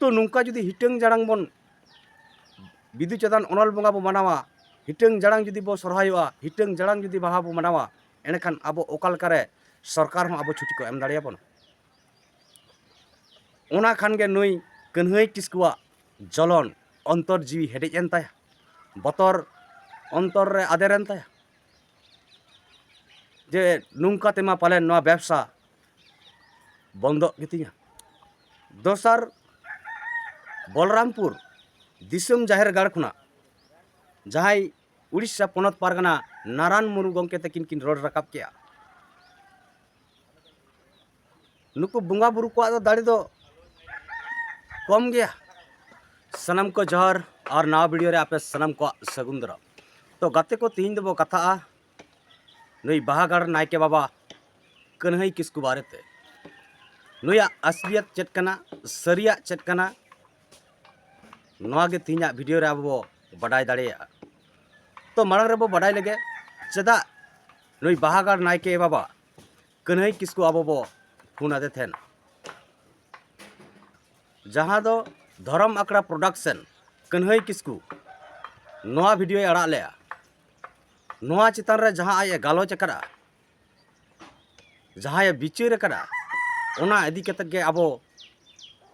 तो नुका जुदी हिटंग जाड़ांग बन बिदु चंदन अनल बंगा बो मनावा हिटंग जाड़ांग जुदी बो सरहायोआ हिटंग जाड़ांग जुदी बाहा बो मनावा एनेखान आबो ओकालकारे सरकार हूँ आबो छुट्टी को एम दाड़ेयाबोन ओना खान गे नुई कन्हई किस्कुआ जलन अंतर जीवी हेडेज एन ताया बतर अंतर रे आदेरन ताया जे नुका तेमा पाले नवा व्यवसा बंद गितिया दोसर बलरामपुर दिसम जाहिर गाड़ खुना जहां उड़ीसा पनत पारगना नारायण मुरु गंके तकिन किन रोड रकाब के नुकु बुंगा बुरु को दाड़ी दो कम गया सनम को जहर और नवा वीडियो रे आपे सनम को सगुंदरा तो गाते को तीन दबो कथा नई बाहागढ़ नायके बाबा कन्हई किस्कु बारेते नुया असलियत चेक कना सरिया चेक कना नवागे तीना वीडियो रे आबो बडाय दाड़ेया तो मांग रे बो बडाय लगे चदा नई बाहागढ़ नायके बाबा कन्हई किस्कु आबो बो फुना दे थेन जहां दो धर्म आकड़ा प्रोडक्शन कन्हई किस्कु नवा वीडियो अड़ा ले नवा चितान रे जहां आये गालोच करा जहां ये बिचार करा ओना इदी कतक गे आबो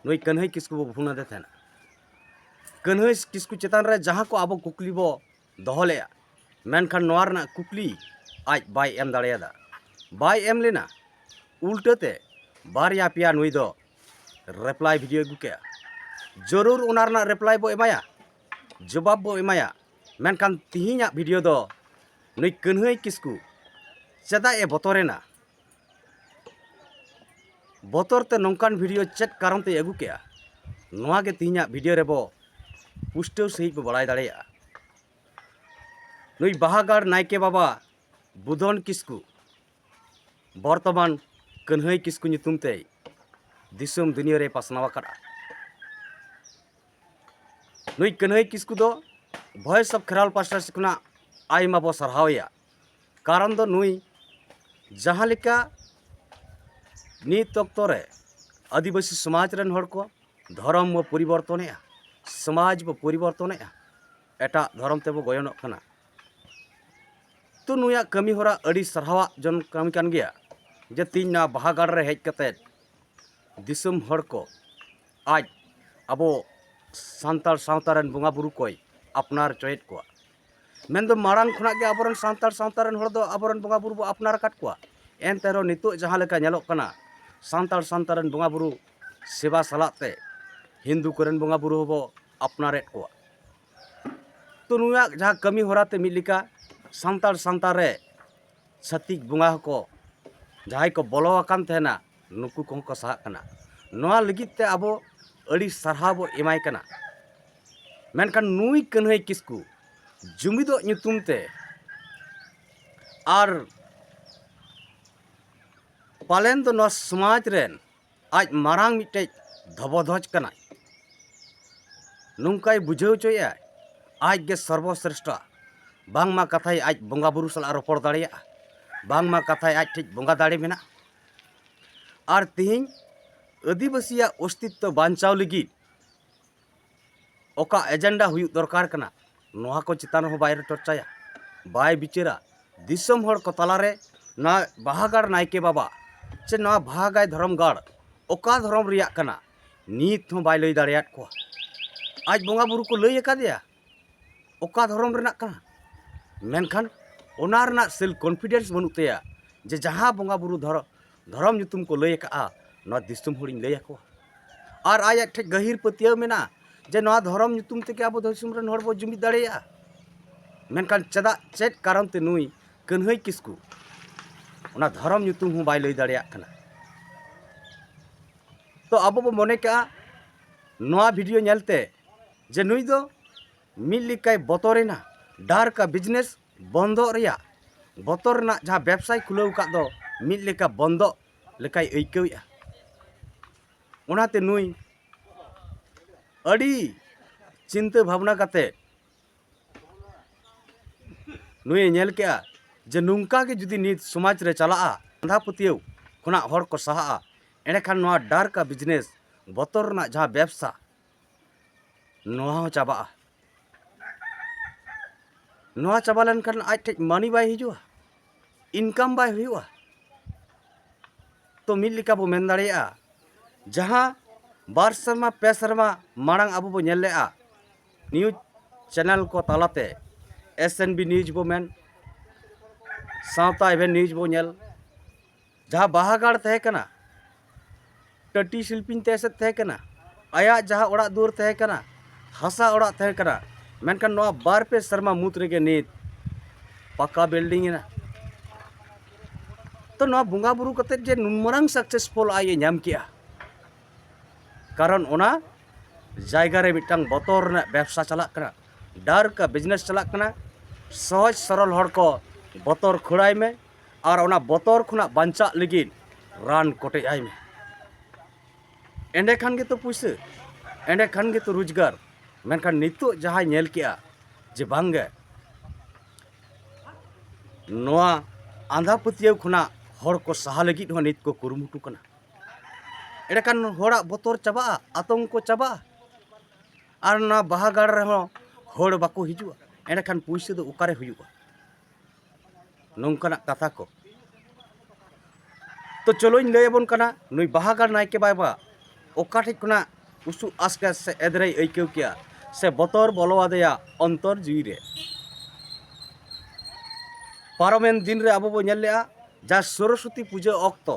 नई कन्हई किस्कु बो फुना दे थेन कन्हई किस्कु चितान रे जहां को आबो कुकली बो दोहो लेया मेनखान नवा रना कुकली आज बाय एम दाड़ेयादा बाय एम लेना उल्टते बारिया पिया नुई दो रिप्लाई वीडियो अगू के जरूर ओना रना रिप्लाई बो एमाया जवाब बो एमाया मेनखान तिहिना वीडियो दो नई कन्हई किस्कु चेदा ए बतरेना बतरते नौकान वीडियो चेक कारण ते अगू के नवा गे तिहिना वीडियो रे बो पुष्टव सही बो बड़ाय दाड़ेया नई बाहागढ़ नायके बाबा बुधन किस्कु बर्तमान कन्हई किस्कु नितुम ते दिसम दुनिया रे पासनावा करा नई कन्हई किस्कु दो वॉइस ऑफ खेराल पास्टर सिकुना आयमा बो सरहावया कारण दो नुई जहां लेका नित ऑक्तो रे आदिवासी समाज रन हड़ को धर्म बो परिवर्तन समाज बो परिवर्तन एटा धर्म ते बो गयनोग कना तो नुया कमी होरा अड़ी सरहावा जन कमी कान गया जे तीन ना बाहागढ़ रे हेज कते दिसम हड़ को आज अबो सांताल सावतारन बुंगा बुरु कोई अपनार चोयत को मेन दो मारांग खुना गे अबरन सांताल सावतारन हड़ दो अबरन बुंगा बुरु बो अपनार काट को एन तेरो नितो जहां लेका नेलोग कना सांताल सावतारन बुंगा बुरु सेवा सलाते हिंदू करन बुंगा बुरु बो अपनारेत को तो नुया जहां कमी होराते मिलिका सांताल सांताल रे छतिक बुंगा को जहां को बोलो आकान तेना नुकु को सहा कना नवा लगित ते आबो अड़ी सरहा बो एमाय कना मेनखान नुई कन्हई किस्कु जुमिदो ᱧᱩᱛᱩᱢ ते आर पालेन दो नवा समाज रेन आज मारांग मिटे धबोधज कना नुंकाय बुझाव चोया आज गे सर्वश्रेष्ठ बांगमा कथाय आज बंगा बुरु सला रोपड़ दाड़ेया बांगमा कथाय आज ठीक बंगा दाड़े मेना और तिहिं आदिवासिया अस्तित्व बांचाव लगी ओका एजेंडा हुई दरकार कना नोहा को चितान हो बाय चर्चाया बाय बिचारा दिसम हड़ को तलारे ना बाहागढ़ नायके बाबा चे ना बाहागाय धर्मगढ़ ओका धर्म रिया कना नीत हो बाय लई दाड़ेयात को आज बंगा बुरु को लई एकादिया ओका धर्म रेना कना मेनखान ओना रना सेल्फ कॉन्फिडेंस बनुतेया जे जहां बंगा बुरु धर्म ᱧᱩᱛᱩᱢ को लई का ना दिसम हड़िन लई को और आज एक गहिर पतिया मेना जे ना धर्म ᱧᱩᱛᱩᱢ ते के अब दिसम रन हड़ बो जुमिद दाड़ेया मेनखान चदा चेट कारण ते नुई कन्हई किस्कु ओना धर्म ᱧᱩᱛᱩᱢ हूँ बाय लई दाड़ेया कना तो अब बो मने का नवा वीडियो नेलते जे नुई दो मिल लिकाय बतरेना डार का बिजनेस बंदो रिया बतरना जहां व्यवसाय खुलाव का दो मिल लेका बंदो लेकाय अइकौया ओनाते नुई अड़ी चिंता भावना काते नुई नेल के जे नुंका के जुदी नित समाज रे चला अंधा पतियव खुना हड़ को सहा एनेखान नवा डार का बिजनेस बतरना जहां व्यवसा नोआ हो चाबा नोआ चाबा लेनखान आज ठेज मानी बाय हिजुआ इनकम बाय हुआ तो मिल लिका बो मेन दाड़ेया जहां बार शर्मा पे शर्मा मांग अब बो नेलेआ न्यूज चैनल को तालाते SNB न्यूज बो मेन सावता इवेंट न्यूज बो नेल जहां बाहागाड़ तहे कना टटी शिल्पिन तैसे तहे कना आया जहां ओड़ा दूर तहे कना हसा ओड़ा तहे कना मेनखान नोआ बार पे शर्मा मुत रेगे नीत पक्का बिल्डिंग ना तो नोआ बुंगा बुरु कते जे नुनमरांग सक्सेसफुल आये नाम किया कारण ओना जायगा रे मिटांग बतर ना व्यवसा चला कना डर का बिजनेस चला कना सहज सरल हर को बतर खुड़ाई में और ओना बतर खुना बांचा लगी रान कोटे आई में एंडे खान के तो पुइसे एंडे खान के तो रोजगार मेनखान नितो जहां नेल किया जे बांगे नोआ आंधा पतियाव खुना हर को सहा लगी हो नित को कुरुमुटु कना एडकान होड़ा बतर चाबा आतंक चाबा और ना बाहागाड़ रहो होड़ बाको हिजुआ एडकान पुइसे दो उकारे हुयुआ नोंकना कथा को तो चलोइन लयबन कना नुई बाहागाड़ नायके बाबा ओकाठे खुना उसु आसके से एदरे ऐकेव किया से बतर बलवादेया अंतर जीवी रे पारमेन दिन रे अब बो नेल लेआ जा सरस्वती पूजा अक्तो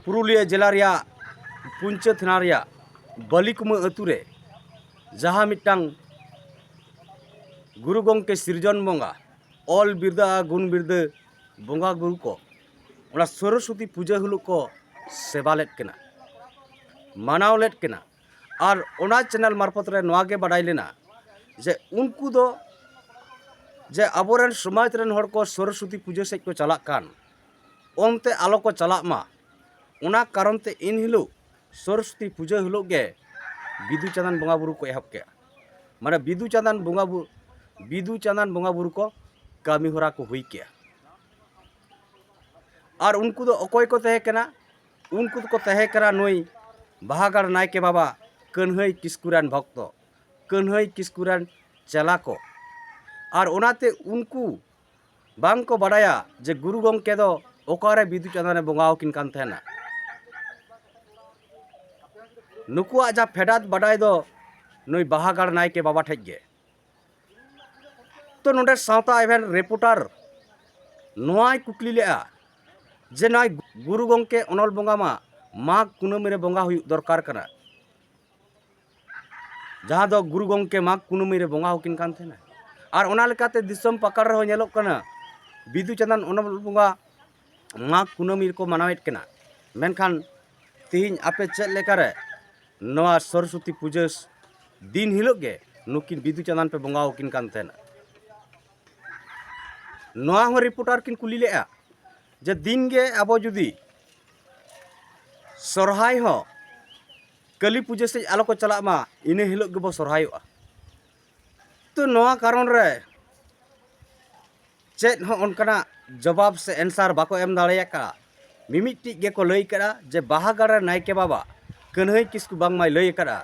पुरुलिया जिला रिया पुंचे थाना रिया बलिकुमा अतु रे जहां मिटांग गुरु गंके सिरजन बंगा ऑल बिरदा गुण बिरदा बंगा गुरु को ओना सरस्वती पूजा हुलु को सेवा लेट केना मानाव लेट केना और ओना चैनल मार्फत रे नोआ गे बाडाय लेना जे उनको दो जे अबोरेन समाज रेन हर को सरस्वती पूजा से को चला कान ओनते आलो को चला मा ओना कारण ते इन हिलो सरस्वती पूजा हिलो गे बिदु चांदन बंगा बुरु को एहब के माने बिदु चांदन बंगा बुरु को कामी होरा को हुई के और उनको दो अकोय को तहे कना उनको को तहे करा नोई बाहागाड़ नायके बाबा कन्हई किस्कुरान भक्त कन्हई किस्कुरान चला को और ओनाते उनको बांग को बाडाया जे गुरु गंके दो ओकारे बिदु चांदने बंगाव किन कान थेना नुकुआ जा फेडात बाडाय दो नई बाहागाड़ नायके बाबा ठेज गे तो नोडे सावता इवेंट रिपोर्टर नोआय कुकली लेआ जे नय गुरु गंके अनल बंगा मा माघ कुनामी रे बंगा हुई दरकार कना जहां दो गुरु गंके माघ कुनामी रे बंगा होकिन कान थेना और ओना लेकाते दिसम पकड़ रहो नेलोक कना बिदु चांदन अनल बंगा माघ कुनामी को मनावेट कना मेनखान तिहिन आपे चेक लेकारे नोआ सरस्वती पूजा दिन हिलोग गे नुकिन बिदु चांदन पे बंगा होकिन कान थेना नोआ हो रिपोर्टर किन कुली लेआ जे दिन गे आबो जुदी सरहाय हो कली पूजा से आलो को चला मा इने हिलोग गे बो सरहायोआ तो नोआ कारण रे चेत हो उनकना जवाब से आंसर बाको एम दाड़ेया का मिमिटी गे को लई करा जे बाहागाड़ नायके बाबा कन्हई किस्कु बांग माय लई करा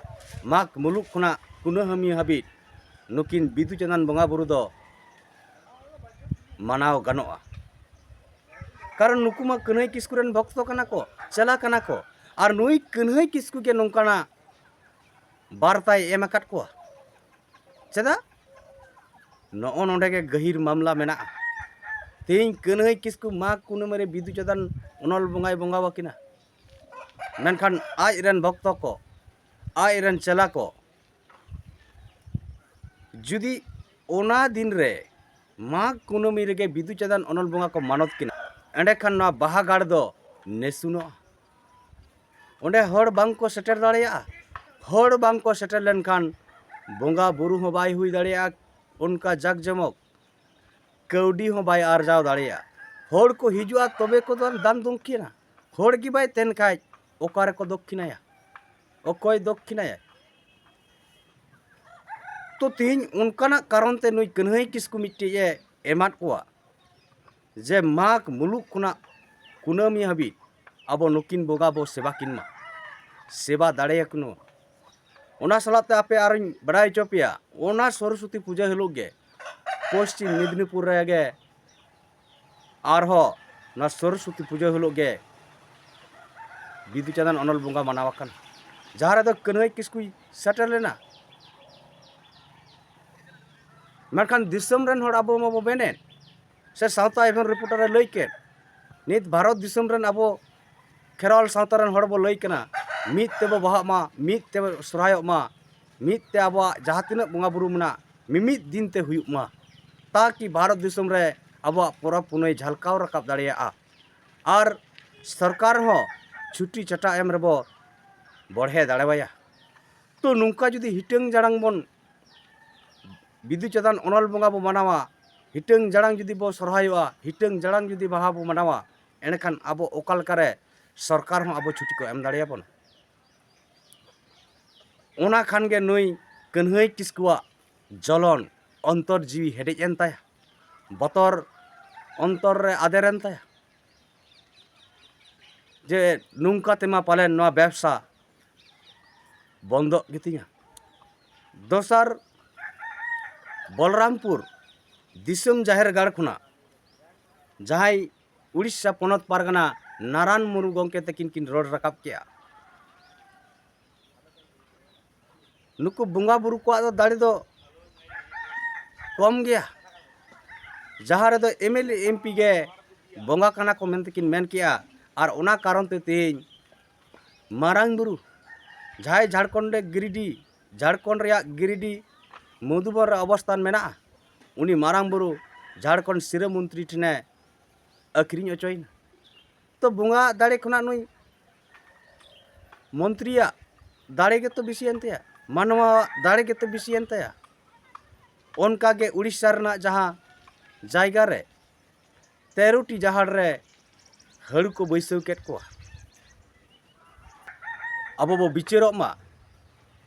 माग मुलुक खुना कुनहमी हाबिट नुकिन बिदु चांदन बंगा बुरु दो मानाव गानोआ कारण नुकु मा कन्हई किस्कु रेन भक्त कना को चला कना को और नुई कन्हई किस्कु के नोंकाना बार्ताय एम आकाद को चेदा नो नोंडे के गहिर मामला मेना तेज कन्हई किस्कु माघ कुनामी रे बिदु चांदन अनल बंगाय बंगा वाकिना मेनखान आज रेन भक्त को आज रेन चला को जुदी ओना दिन रे माघ कुनामी रे बिदु चांदन अनल बंगा को मानत किना एंडे खान ना बाहागाड़ दो नेसुनो ओंडे हर बांग को सेटर दाड़ेया हर बांग को सेटर लेनखान बंगा बुरु हो बाय हुई दाड़ेया उनका जग जमक कौडी हो बाय आरजाव दाड़ेया हर को हिजुआ तबे को दान दक्षिणा हर की बाय तेन खाय ओकारे को दक्षिणाया ओकय दक्षिणाया तो तीन उनकाना कारण ते नुई कन्हई किस्कु मिट्टी एमात कोआ जे माघ मुलुक खुना कुनामी हाबि अब नुकिन बंगा बो सेवा किन मा सेवा दाड़े कुनो ओना सलाते आपे आरिन बड़ाई चोपिया ओना सरस्वती पूजा हिलोग गे पश्चिम मेदिनीपुर रे आरहो ना सरस्वती पूजा हिलोग गे बिदु चांदन अनल बंगा मनावाकन जहाँ रे दो कन्हई किस्कु सेटल लेना मेनखान दिसम रेन हर आबो माबो बेने से सावता एवं रिपोर्टर लई के नित भारत दिसम रेन आबो खेराल सावता रेन हर बो लई कना मीत तेबो बहा मा मीत तेबो सोराय मा मीत ते आबो जहाँ तिना बंगा बुरु मना मिमित दिन ते हुयुक मा ताकि भारत दिसम रे आबो परब पुनई झलकाव रकाब दाड़िया आर सरकार हो छुट्टी चटा एम रेबो बढ़े दाड़ेवाया तो नुंका जुदी हिटंग जाड़ांग बन बिदु चांदन अनल बंगा बो मनावा हिटंग जाड़ांग जुदी बो सरहायोआ हिटंग जाड़ांग जुदी बाहा बो मनावा एनखान आबो ओकालकारे सरकार हो आबो छुट्टी को एम दाड़िया बन ओना खान गे नुई कन्हई किस्कुआ जलन अंतर जीवी हेडेज एन ताया बतर अंतर रे आदेर एन ताया जे नुंका तेमा पाले नवा व्यवसा बंद गितिया दोसर बलरामपुर दिसम जाहेर गाड़ खुना जहां उड़ीसा पनत पारगना नारायण मुरु गंके तकिन किन रोड रकाब किया नुकु बुंगा बुरु को दाड़ी दो कम गया जहाँ रे दो एमएलए एमपी गे बंगा काना को मेन तकिन मेन किया और ओना कारण ते तेज मारांग बुरु जहां झारखंड गिरिडी मधुबन अवस्थान मेना उनी मारांग बुरु झारखंड सिरा मंत्री ठने अक्रिंग अचोइन तो बुंगा दाड़े खुना नुई मंत्रिया दाड़े के तो बिसी एनतेया मानवा दाड़े के तो बिसी एनतेया उनका के उड़ीसा रना जहां जायगा रे 13टी जहाड़ रे हड़ को बैसव केट को अब बो बिचारो मा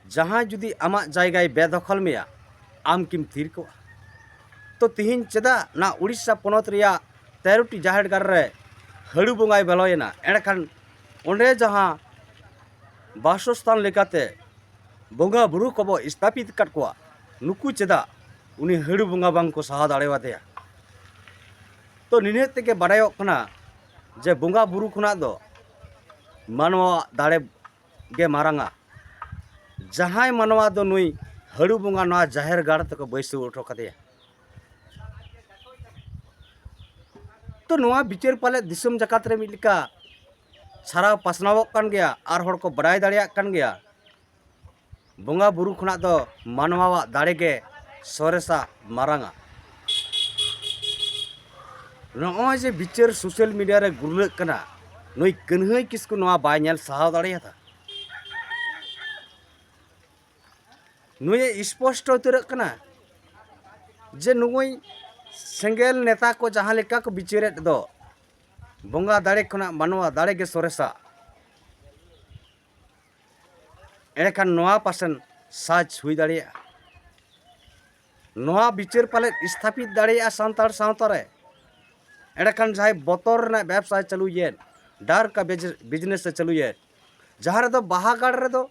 जहां जुदी आमा जायगाय बेदखल मेया आम किम थीर को तो तिहिन चेदा ना उड़ीसा पनत रिया 13टी जहाड़ गार रे हड़ू बंगाय बेलोयना एंडखान ओंडे जहां बासस्थान लेकाते बंगा बुरु को बो स्थापित कट को नुकु चेदा उनी हड़ू बंगा बांग को सहा दाड़ेवादेया तो निने तेगे बाडायोक कना जे बंगा बुरु खुना दो मानवा दाड़े गे मारांगा जहां मानवा दो नुई हड़ू बंगा नवा जाहेर गाड़ तक बैसव उठो कदेया तो नवा बिचार पाले दिसम जकात रे मिलिका सारा पासनावक कान गया आर हड़ को बड़ाय दाड़िया कान गया बंगा बुरु खुना दो मानवा दाड़े गे सोरेसा मारांगा नॉय जे बिचार सोशल मीडिया रे गुरलक कना नुई कन्हई किसको नवा बाय नेल साहाव दाड़िया था नुई स्पष्ट उतर कना जे नुई सेंगेल नेता को जहां लेका को बिचारेट दो बंगा दाड़े खुना मानवा दाड़े गे सोरेसा एनखान नवा पासन साज हुई दाड़िया नवा बिचार पाले स्थापित दाड़िया सांतार सावता रे एनखान जहां बतर ना व्यवसाय चलुये डार का बिजनेस से चलुये जहां रे दो बाहागाड़ रे दो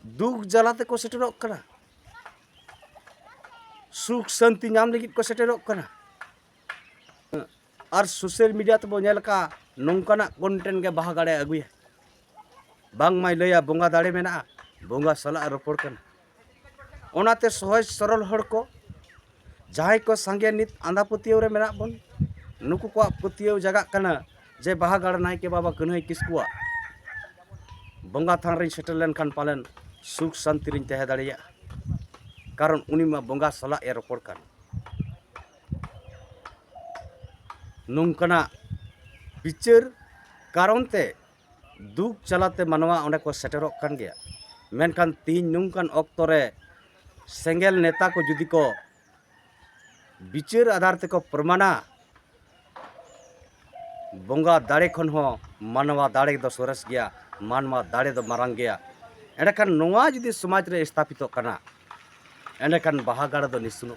दुख जलाते को सेटरोक कना सुख शांति नाम लगी को सेटरोक कना और सोशल मीडिया तो बोल का नौकाना कंटेंट के बाहागाड़े अगुया बांग माय लया बंगा दाड़े मेना बंगा सला रोपड़ कना ओनाते सहज सरल हड़ को जहां को संगे नित आंधा पतियो रे मेना बन नुकु को पतियो जगह कना जे बाहागाड़ नाय के बाबा कन्हई किसकुआ बंगा थान रे सेटल लेन खान पालन सुख शांति रिन तहे दाड़िया कारण उनी मा बंगा सला ए रोपड़ कान नौकाना बिचार कारण ते दुख चलाते मानवा ओंडे को सेटरोक कान गया मेनखान तीन नौकान ऑक्तो रे सेंगेल नेता को जुदी को बिचार आधार ते को प्रमाणा बंगा दाड़े खन हो मानवा दाड़े दो सोरस गया मानवा दाड़े दो मारांग गया एंडखान नोआ जुदी समाज रे स्थापित कना एंडखान बाहागाड़ दो निसुनो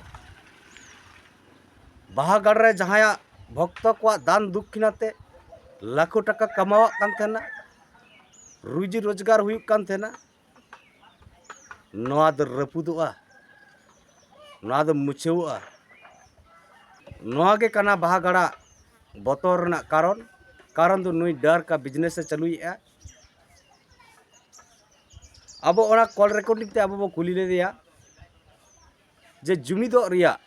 बाहागाड़ रे जहां भक्त को दान दुखिनाते लाखों टका कमावा कान थेना रुजी रोजगार हुई कान थेना नोआ द रपुदुआ नोआ द मुछेउआ नोआ के कना बाहा गड़ा बतौर ना कारण दो नुई डर का बिजनेस से चलुईआ अब ओना कॉल रिकॉर्डिंग ते अब बो कुली ले दिया जे जुमिदो रिया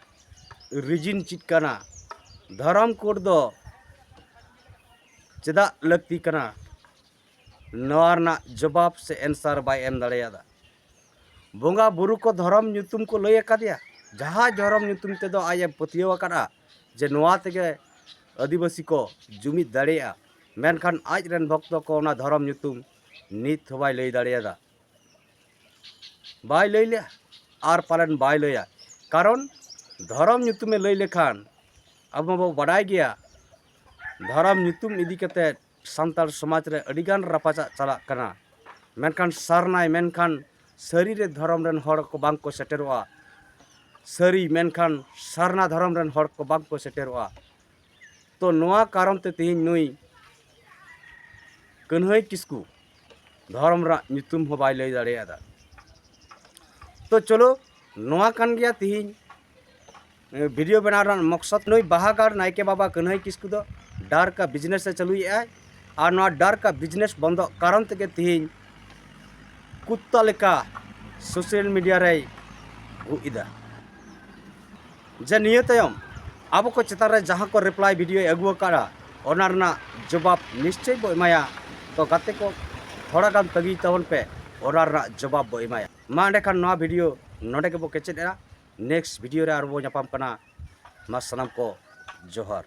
रिजिन चित कना धर्म कोड दो चेदा लगती कना नवारना जवाब से आंसर बाय एम दाड़ेयादा बोंगा बुरु को धर्म ᱧᱩᱛᱩᱢ को लय अकादिया जहाँ धर्म ᱧᱩᱛᱩᱢ ते दो आये पतियो अकादा जे नोआ तेगे आदिवासी को जुमिद दाड़ेया मेनखान आज रेन भक्त को ना धर्म ᱧᱩᱛᱩᱢ नित होबाय लय दाड़ेयादा बाय लय ले आर पालन बाय लया कारण धर्म ᱧᱩᱛᱩᱢ लय लेखान अब बो बडाय गया धर्म ᱧᱩᱛᱩᱢ इदी कते सान्ताल समाज रे अडिगान रापाचा चला कना मेनखान सारनाय मेनखान सरी रे धर्म रेन हर को बांग को सेटेरोआ सरी मेनखान सारना धर्म रेन हर को बांग को सेटेरोआ तो नोआ कारण ते तिहिन नुई कन्हई किस्कू धर्म रा ᱧᱩᱛᱩᱢ हो बाय लय दाड़ेयादा तो चलो नोआ कान गया तिहिन वीडियो बनाना मकसद नुई बाहागार नायके बाबा कन्हई किस्कू दो डार का बिजनेस से चलुईआ और नोआ डार का बिजनेस बंद कारण ते तिहिन कुत्ता लेका सोशल मीडिया रे गुइदा जे निये तयम अब को चेतान रे जहाँ को रिप्लाई वीडियो अगुआ काड़ा ओना रना जवाब निश्चय बो एमाया तो गाते को थोड़ा गान तगी तवन पे ओना रना जवाब बो एमाया मा अंडे खान नोआ वीडियो नोडे के बो केचेदा नेक्स्ट वीडियो रे आर बो ᱧᱟᱯᱟᱢ कना मा सनम को जोहार।